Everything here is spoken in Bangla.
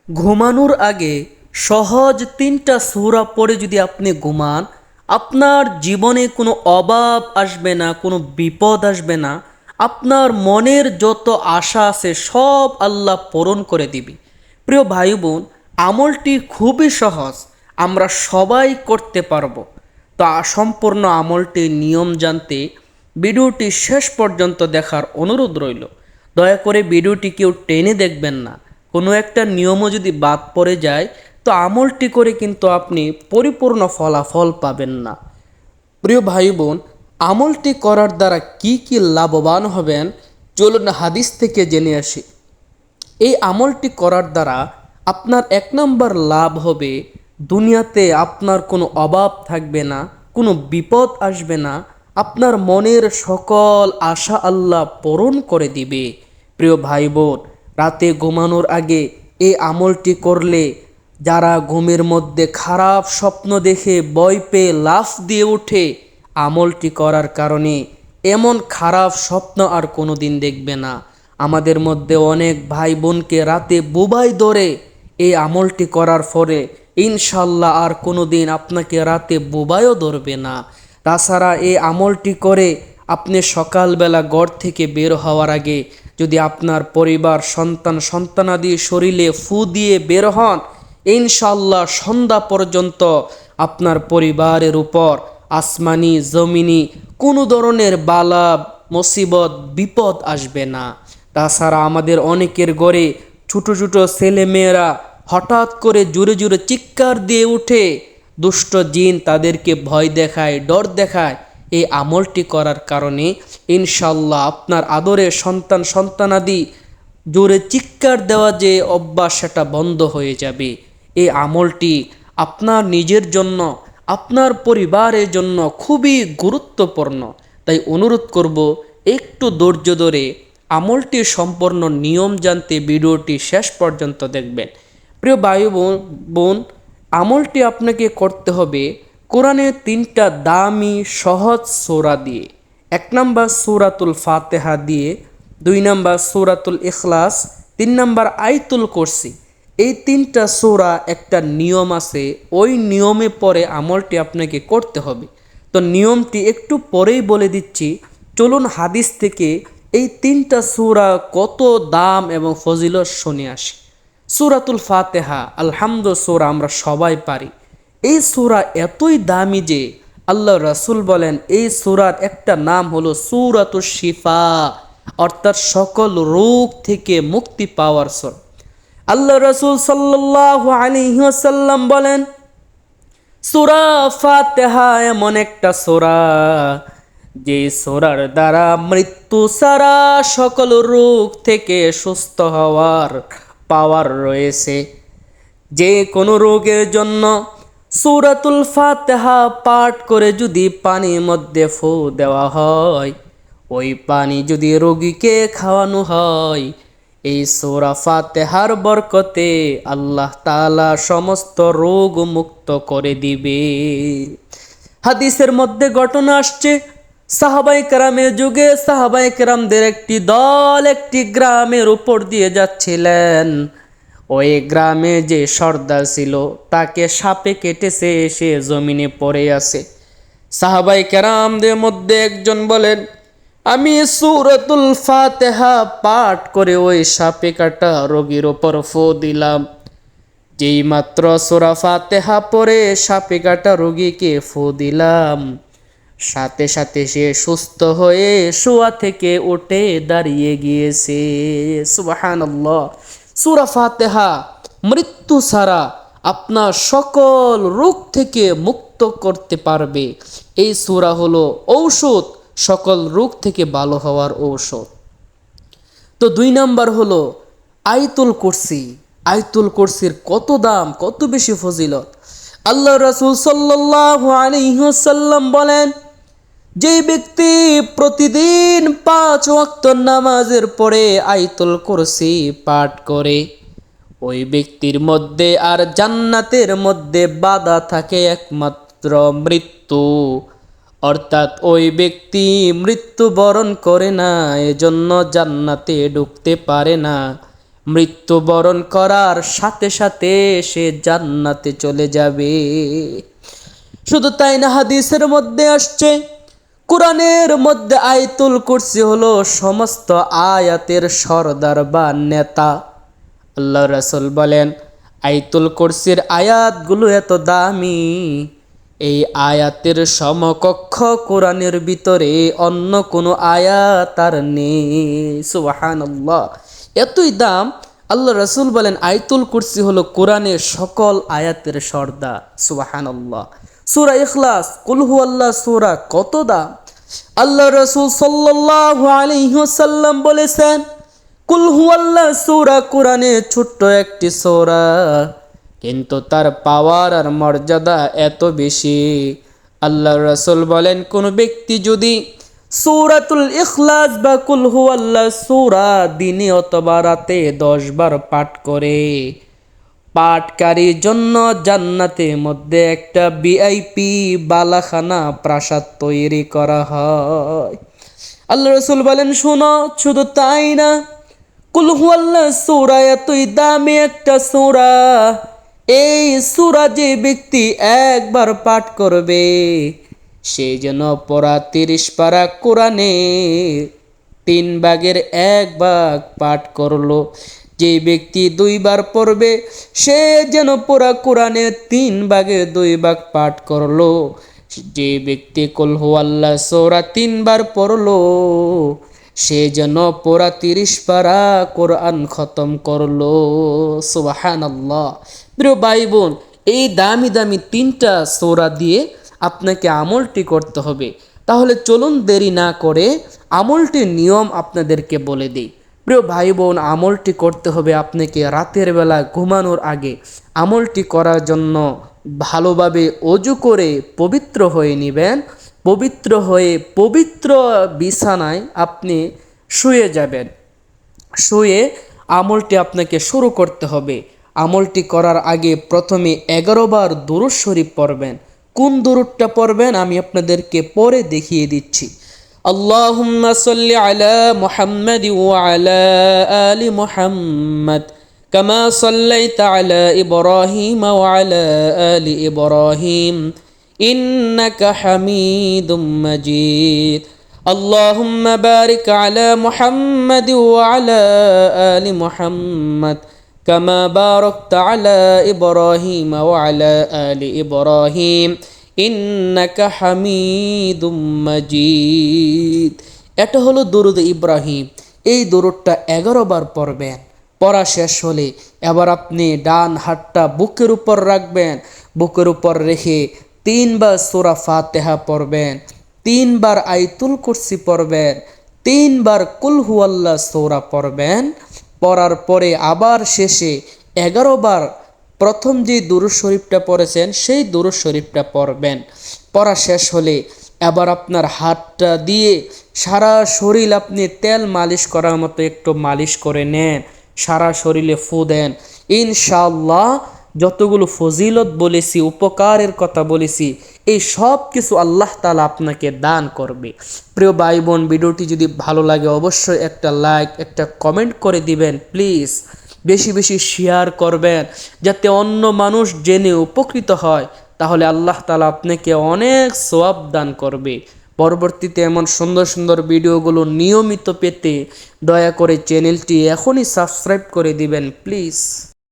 ঘুমানোর আগে সহজ ৩টা সূরা পড়ে যদি আপনি ঘুমান, আপনার জীবনে কোনো অভাব আসবে না, কোনো বিপদ আসবে না। আপনার মনের যত আশা আছে সব আল্লাহ পূরণ করে দিবে। প্রিয় ভাই বোন, আমলটি খুবই সহজ, আমরা সবাই করতে পারবো। তো সম্পূর্ণ আমলটির নিয়ম জানতে ভিডিওটি শেষ পর্যন্ত দেখার অনুরোধ রইল। দয়া করে ভিডিওটি কেউ টেনে দেখবেন না। কোনো একটা নিয়মও যদি বাদ পড়ে যায় তো আমলটি করে কিন্তু আপনি পরিপূর্ণ ফলাফল পাবেন না। প্রিয় ভাই বোন, আমলটি করার দ্বারা কি কি লাভবান হবেন চলুন হাদিস থেকে জেনে আসি। এই আমলটি করার দ্বারা আপনার ১ নম্বর লাভ হবে, দুনিয়াতে আপনার কোনো অভাব থাকবে না, কোনো বিপদ আসবে না, আপনার মনের সকল আশা আল্লাহ পূরণ করে দিবে। প্রিয় ভাই বোন, রাতে ঘুমানোর আগে এই আমলটি করলে যারা ঘুমের মধ্যে খারাপ স্বপ্ন দেখে ভয় পেয়ে লাফ দিয়ে ওঠে, আমলটি করার কারণে এমন খারাপ স্বপ্ন আর কোনো দিন দেখবে না। আমাদের মধ্যে অনেক ভাই বোনকে রাতে বুবাই ধরে, এই আমলটি করার পরে ইনশাল্লাহ আর কোনো দিন আপনাকে রাতে বুবাইও ধরবে না। তাছাড়া এই আমলটি করে আপনি সকালবেলা ঘর থেকে বের হওয়ার আগে যদি আপনার পরিবার সন্তানাদি শরীরে ফু দিয়ে বের হন, ইনশাল্লাহ সন্ধ্যা পর্যন্ত আপনার পরিবারের উপর আসমানি জমিনি কোনো ধরনের বালা মুসিবত বিপদ আসবে না। তাছাড়া আমাদের অনেকের ঘরে ছোট ছোট ছেলেমেয়েরা হঠাৎ করে জোরে জোরে চিৎকার দিয়ে উঠে, দুষ্ট জিন তাদেরকে ভয় দেখায়, ডর দেখায়। এই আমলটি করার কারণে ইনশাল্লাহ আপনার আদরের সন্তানাদি জোরে চিৎকার দেওয়া যে অভ্যাস সেটা বন্ধ হয়ে যাবে। এই আমলটি আপনার নিজের জন্য, আপনার পরিবারের জন্য খুবই গুরুত্বপূর্ণ। তাই অনুরোধ করব, একটু ধৈর্য ধরে আমলটির সম্পূর্ণ নিয়ম জানতে ভিডিওটি শেষ পর্যন্ত দেখবেন। প্রিয় ভাই বোন, আমলটি আপনাকে করতে হবে কোরআনের ৩টা দামি সহজ সূরা দিয়ে। ১ নম্বর সূরাতুল ফাতিহা দিয়ে, ২ নম্বর সূরাতুল ইখলাস, ৩ নম্বর আয়াতুল কুরসি। এই ৩টা সূরা একটা নিয়ম আছে, ওই নিয়মে পরে আমলটি আপনাকে করতে হবে। তো নিয়মটি একটু পরেই বলে দিচ্ছি, চলুন হাদিস থেকে এই ৩টা সূরা কত দাম এবং ফজিলত শুনে আসি। সূরাতুল ফাতিহা আলহামদু সূরা আমরা সবাই পারি। এই সূরা এতই দামি যে আল্লাহ রাসূল বলেন এই সূরার একটা নাম হলো সূরাতুশ শিফা, অর্থাৎ সকল রোগ থেকে মুক্তি পাওয়ার সূরা। আল্লাহ রাসূল সাল্লাল্লাহু আলাইহি ওয়াসাল্লাম বলেন, সূরা ফাতিহা এমন একটা সূরা যে সূরার দ্বারা মৃত্যু ছাড়া সকল রোগ থেকে সুস্থ হওয়ার পাওয়ার রয়েছে। যে কোনো রোগের জন্য সূরাতুল ফাতিহা পাঠ করে যদি পানির মধ্যে ফু দেওয়া হয়, ওই পানি যদি রোগীকে খাওয়ানো হয়, এই সূরা ফাতিহার বরকতে আল্লাহ তাআলা সমস্ত রোগ মুক্ত করে দিবে। হাদিসের মধ্যে ঘটনা আসছে, সাহাবায়ে কেরামের যুগে সাহাবায়ে কেরামদের একটি দল একটি গ্রামের উপর দিয়ে যাচ্ছিলেন। ওই গ্রামে যে সর্দার ছিল তাকে সাপে কেটেছে, সে জমিনে পড়ে আছে। সাহাবায়ে কেরামদের মধ্যে একজন বলেন, আমি সূরাতুল ফাতিহা পাঠ করে ওই সাপে কাটা রোগীর ওপর ফু দিলাম। যেই মাত্র সূরা ফাতিহা পড়ে সাপে কাটা রোগীকে ফু দিলাম, সাথে সাথে সে সুস্থ হয়ে শোয়া থেকে উঠে দাঁড়িয়ে গিয়েছে। সুবহানাল্লাহ। সূরা ফাতিহা মৃত্যু ছাড়া আপনার সকল রোগ থেকে মুক্ত করতে পারবে। এই সূরা হলো ঔষধ, সকল রোগ থেকে ভালো হওয়ার ঔষধ। তো ২ নম্বর হলো আয়াতুল কুরসি। আয়াতুল কুরসির কত দাম, কত বেশি ফজিলত। আল্লাহ রাসূল সাল্লাল্লাহু আলাইহি ওয়াসাল্লাম বলেন, যে ব্যক্তি প্রতিদিন ৫ ওয়াক্ত নামাজের পরে আয়াতুল কুরসি পাঠ করে, ওই ব্যক্তির মধ্যে আর জান্নাতের মধ্যে বাধা থাকে একমাত্র মৃত্যু। অর্থাৎ ওই ব্যক্তি মৃত্যুবরণ করে না, এজন্য জান্নাতে ঢুকতে পারে না। মৃত্যুবরণ করার সাথে সাথে সে জান্নাতে চলে যাবে। শুধু তাই না, হাদিসের মধ্যে আসছে, কোরআনের মধ্যে আয়াতুল কুরসি হলো সমস্ত আয়াতের সরদার বা নেতা। আল্লাহ রাসূল বলেন, আয়াতুল কুরসির আয়াতগুলো এত দামি, এই আয়াতের সমকক্ষ কোরআনের ভিতরে অন্য কোনো আয়াত আর নেই। সুবহানাল্লাহ, এতই দাম। আল্লাহ রাসূল বলেন আয়াতুল কুরসি হলো কোরআনের সকল আয়াতের সর্দার। সুবহানাল্লাহ। সূরা ইখলাস, কুল হুয়াল্লাহ সূরা, কত দাম। আল্লাহ রাসূল সাল্লাল্লাহু আলাইহি ওয়াসাল্লাম বলেছেন, কুল হুয়াল্লাহ সূরা কোরআনের ছোট্ট একটি সূরা, কিন্তু তার পাওয়ার আর মর্যাদা এত বেশি। আল্লাহ রাসূল বলেন, কোন ব্যক্তি যদি সূরাতুল ইখলাস বা কুল হুয়াল্লাহ সূরা দিনে অথবা রাতে 10 বার পাঠ করে, পাঠকারীর জন্য জান্নাতের মধ্যে একটা ভিআইপি বালাখানা প্রাসাদ তৈরি করা হয়। আল্লাহ রাসূল বলেন, শোনো, শুধু তাই না, কুল হুয়াল্লাহ সূরা এতই দামি একটা সূরা, এই সূরা যে ব্যক্তি একবার পাঠ করবে, সে যেন পড়া 30 পারা কোরআনে 3 ভাগের 1 ভাগ পাঠ করলো। যে ব্যক্তি 2 বার পড়বে, সে যেন পড়া কোরআনে 3 ভাগের 2 ভাগ পাঠ করলো। যে ব্যক্তি কুল হুয়াল্লাহ সূরা 3 বার পড়লো, সে যেন পুরা 30 পারা কোরআন খতম করলো। সুবহানাল্লাহ। প্রিয় ভাই বোন, এই দামি দামি 3টা সূরা দিয়ে আপনাকে আমলটি করতে হবে। তাহলে চলুন দেরি না করে আমলটির নিয়ম আপনাদেরকে বলে দিই। প্রিয় ভাই বোন, আমলটি করতে হবে আপনাকে রাতের বেলা ঘুমানোর আগে। আমলটি করার জন্য ভালোভাবে অজু করে পবিত্র হয়ে নেবেন। পবিত্র হয়ে পবিত্র বিছানায় আপনি শুয়ে যাবেন। শুয়ে আমলটি আপনাকে শুরু করতে হবে। আমলটি করার আগে প্রথমে 11 বার দুরূদ শরীফ পড়বেন। কোন দুরূদটা পড়বেন আমি আপনাদেরকে পরে দেখিয়ে দিচ্ছি। আল্লাহুম্মা সাল্লি আলা মুহাম্মাদ ওয়া আলা আলি মুহাম্মাদ কামা সাল্লাইতা আলা ইব্রাহিম ওয়া আলা আলি ইব্রাহিম ইন্নাকা হামিদুম মাজিদ। اللهم بارك على محمد وعلى آل محمد كما باركت على إبراهيم وعلى آل إبراهيم إنك حميد مجيد। এটা হলো দুরুদ ইব্রাহিম। এই দুরুদটা 11 বার পড়বেন। পড়া শেষ হলে এবার আপনি ডান হাতটা বুকের উপর রাখবেন। বুকের উপর রেখে 3 বার সূরা ফাতিহা পড়বেন, 3 বার আয়াতুল কুরসি পড়বেন, 3 বার কুল হুয়াল্লাহ সূরা পড়বেন। পড়ার পরে আবার শেষে 11 বার প্রথম যে দুরূদ শরীফটা পড়েছেন সেই দুরূদ শরীফটা পড়বেন। পড়া শেষ হলে এবার আপনার হাতটা দিয়ে সারা শরীর আপনি তেল মালিশ করার মতো একটু মালিশ করে নেন। সারা শরীরে ফু দেন। ইনশাআল্লাহ যতগুলো ফজিলত বলেছি, উপকারের কথা বলেছি, এই সব কিছু আল্লাহ তাআলা আপনাকে দান করবে। প্রিয় ভাই বোন, ভিডিওটি যদি ভালো লাগে অবশ্যই একটা লাইক, একটা কমেন্ট করে দিবেন প্লিজ। বেশি বেশি শেয়ার করবেন যাতে অন্য মানুষ জেনে উপকৃত হয়। তাহলে আল্লাহ তাআলা আপনাকে অনেক সওয়াব দান করবে। পরবর্তীতে এমন সুন্দর সুন্দর ভিডিওগুলো নিয়মিত পেতে দয়া করে চ্যানেলটি এখনই সাবস্ক্রাইব করে দিবেন প্লিজ।